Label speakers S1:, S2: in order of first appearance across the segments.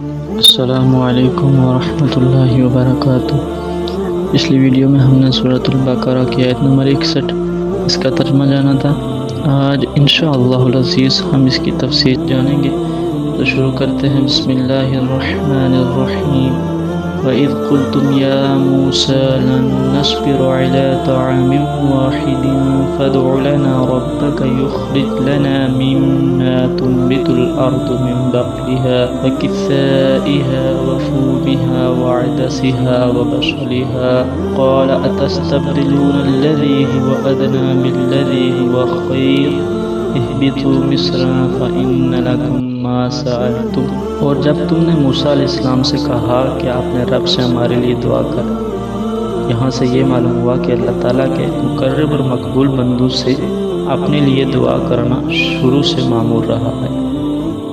S1: السلام علیکم ورحمۃ اللہ وبرکاتہ۔ پچھلی ویڈیو میں ہم نے سورۃ البقرہ کی آیت نمبر 61 اس کا ترجمہ جانا تھا۔ آج انشاءاللہ العزیز ہم اس کی تفسیر جانیں گے، تو شروع کرتے ہیں۔ بسم اللہ الرحمن الرحیم۔ وَإِذْ قُلْتُمْ يَا مُوسَى لَن نَّصْبِرَ عَلَىٰ طَعَامٍ وَاحِدٍ فَادْعُ لَنَا رَبَّكَ يُخْرِجْ لَنَا مِمَّا تُنبِتُ الْأَرْضُ مِن بَقْلِهَا وَكِثَّائِهَا وَفُومِهَا وَعَدَسِهَا وَبَصَلِهَا قَالَ أَتَسْتَبْدِلُونَ الَّذِي هُوَ أَدْنَىٰ بِالَّذِي هُوَ خَيْرٌ اهْبِطُوا مِصْرًا فَإِنَّ لَكُم مَّا سَأَلْتُمْ۔ اور جب تم نے موسیٰ علیہ السلام سے کہا کہ اپنے رب سے ہمارے لیے دعا کر، یہاں سے یہ معلوم ہوا کہ اللہ تعالیٰ کے مقرب اور مقبول بندوں سے اپنے لیے دعا کرنا شروع سے معمول رہا ہے،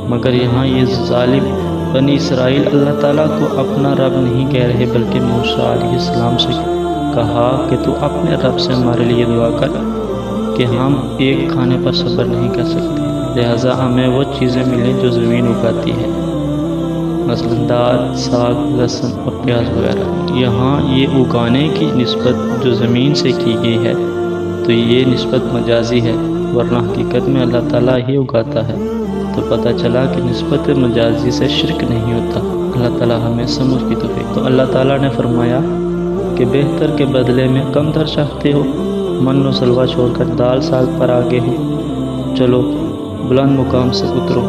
S1: مگر یہاں یہ ظالم بنی اسرائیل اللہ تعالیٰ کو اپنا رب نہیں کہہ رہے، بلکہ موسیٰ علیہ السلام سے کہا کہ تو اپنے رب سے ہمارے لیے دعا کر کہ ہم ایک کھانے پر صبر نہیں کر سکتے، لہٰذا ہمیں وہ چیزیں ملیں جو زمین اگاتی ہے، مثلا دال، ساگ، لہسن اور پیاز وغیرہ۔ یہاں یہ اگانے کی نسبت جو زمین سے کی گئی ہے تو یہ نسبت مجازی ہے، ورنہ حقیقت میں اللہ تعالیٰ ہی اگاتا ہے۔ تو پتہ چلا کہ نسبت مجازی سے شرک نہیں ہوتا۔ اللہ تعالیٰ ہمیں سمجھ کی توفیق۔ تو اللہ تعالیٰ نے فرمایا کہ بہتر کے بدلے میں کم تر چاہتے ہو، من و سلوہ چھوڑ کر دال ساگ پر آگے ہو، چلو بلند مقام سے اترو،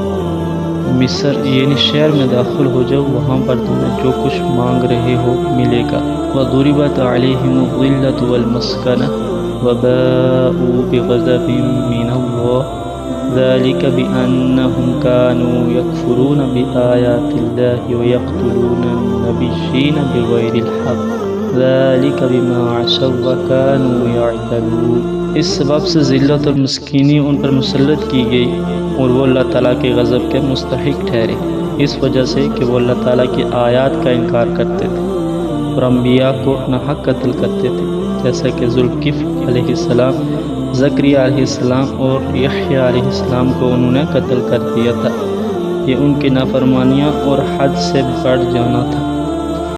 S1: مصر یعنی شہر میں داخل ہو جاؤ، وہاں پر تمہیں جو کچھ مانگ رہے ہو ملے گا۔ وَضُرِبَتْ عَلَيْهِمُ الذِّلَّةُ وَالْمَسْكَنَةُ وَبَاءُوا بِغَضَبٍ مِّنَ اللَّهِ ذَلِكَ بِأَنَّهُمْ كَانُوا يَكْفُرُونَ بِآيَاتِ اللَّهِ وَيَقْتُلُونَ النَّبِيِّينَ بِغَيْرِ الْحَقِّ ذَلِكَ بِمَا عَصَوا وَكَانُوا يَعْتَدُونَ۔ اس سبب سے ذلت اور مسکینی ان پر مسلط کی گئی اور وہ اللہ تعالیٰ کے غضب کے مستحق ٹھہرے، اس وجہ سے کہ وہ اللہ تعالیٰ کی آیات کا انکار کرتے تھے اور انبیاء کو ناحق قتل کرتے تھے، جیسا کہ ذوالکفل علیہ السلام، زکریا علیہ السلام اور یحییٰ علیہ السلام کو انہوں نے قتل کر دیا تھا۔ یہ ان کی نافرمانیاں اور حد سے بڑھ جانا تھا۔